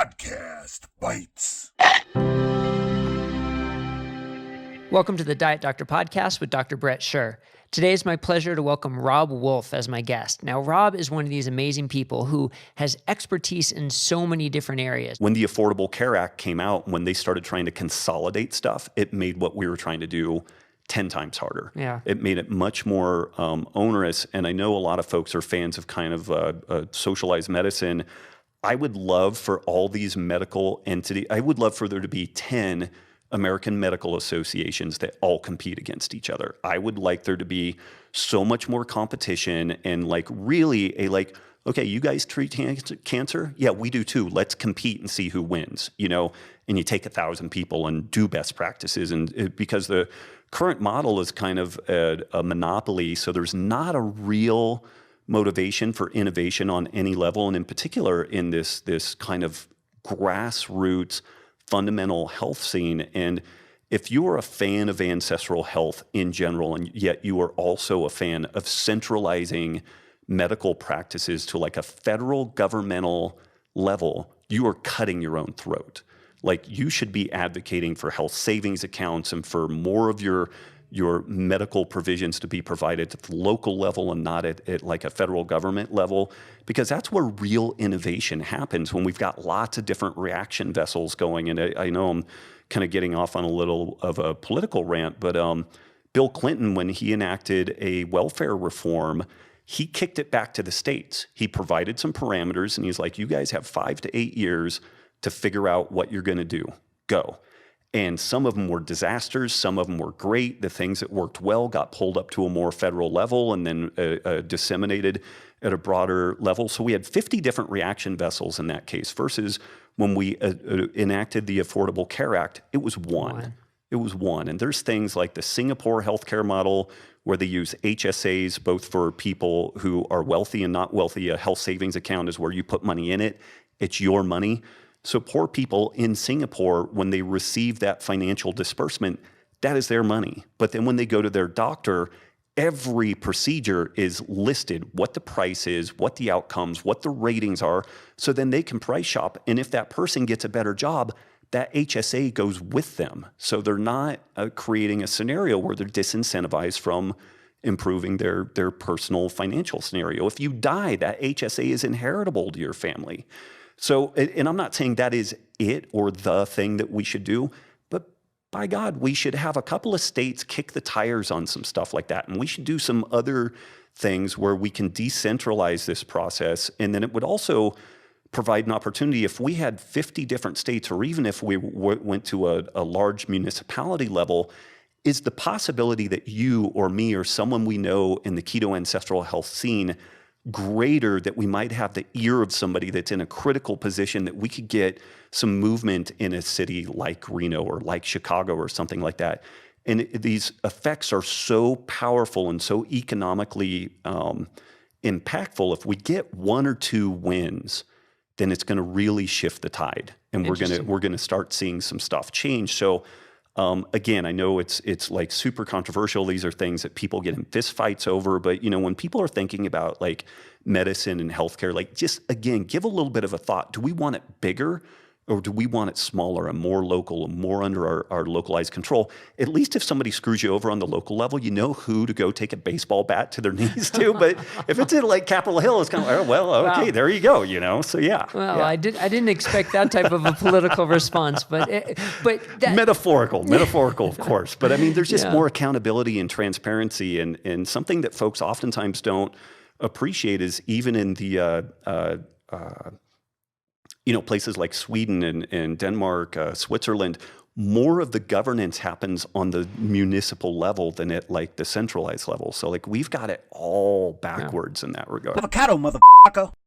Podcast Bites. Welcome to the Diet Doctor Podcast with Dr. Bret Scher. Today it's my pleasure to welcome Robb Wolf as my guest. Now, Robb is one of these amazing people who has expertise in so many different areas. When the Affordable Care Act came out, when they started trying to consolidate stuff, it made what we were trying to do 10 times harder. Yeah. It made it much more onerous. And I know a lot of folks are fans of kind of socialized medicine. I would love for all these medical entities, I would love for there to be 10 American medical associations that all compete against each other. I would like there to be so much more competition and like really a like, okay, you guys treat cancer? Yeah, we do too. Let's compete and see who wins, you know, and you take 1,000 people and do best practices. And because the current model is kind of a monopoly, so there's not a real motivation for innovation on any level. And in particular in this kind of grassroots fundamental health scene. And if you are a fan of ancestral health in general, and yet you are also a fan of centralizing medical practices to like a federal governmental level, you are cutting your own throat. Like you should be advocating for health savings accounts and for more of your medical provisions to be provided at the local level and not at like a federal government level, because that's where real innovation happens when we've got lots of different reaction vessels going. And I know I'm kind of getting off on a little of a political rant, but Bill Clinton, when he enacted a welfare reform, he kicked it back to the states. He provided some parameters and he's like, you guys have 5 to 8 years to figure out what you're going to do. Go. And some of them were disasters. Some of them were great. The things that worked well got pulled up to a more federal level and then disseminated at a broader level. So we had 50 different reaction vessels in that case versus when we enacted the Affordable Care Act, it was one. It was one. And there's things like the Singapore healthcare model where they use HSAs both for people who are wealthy and not wealthy. A health savings account is where you put money in it. It's your money. So poor people in Singapore, when they receive that financial disbursement, that is their money. But then when they go to their doctor, every procedure is listed, what the price is, what the outcomes, what the ratings are. So then they can price shop. And if that person gets a better job, that HSA goes with them. So they're not creating a scenario where they're disincentivized from improving their personal financial scenario. If you die, that HSA is inheritable to your family. So, and I'm not saying that is it or the thing that we should do, but by God, we should have a couple of states kick the tires on some stuff like that. And we should do some other things where we can decentralize this process. And then it would also provide an opportunity if we had 50 different states, or even if we went to a large municipality level, is the possibility that you or me or someone we know in the keto ancestral health scene greater that we might have the ear of somebody that's in a critical position that we could get some movement in a city like Reno or like Chicago or something like that. And these effects are so powerful and so economically impactful. If we get 1 or 2 wins, then it's going to really shift the tide, and we're going to start seeing some stuff change. So again, I know it's like super controversial. These are things that people get in fist fights over, but you know, when people are thinking about like medicine and healthcare, like just again, give a little bit of a thought. Do we want it bigger? Or do we want it smaller and more local and more under our localized control? At least if somebody screws you over on the local level, you know who to go take a baseball bat to their knees to. But if it's in like Capitol Hill, it's kind of like, oh, well, okay, wow. There you go, you know. So yeah. Well, yeah. I didn't expect that type of a political response, but that, metaphorical, of course. But I mean, there's just more accountability and transparency, and something that folks oftentimes don't appreciate is even in the places like Sweden and Denmark, Switzerland, more of the governance happens on the municipal level than at like the centralized level. So like we've got it all backwards in that regard. Avocado, motherfucker.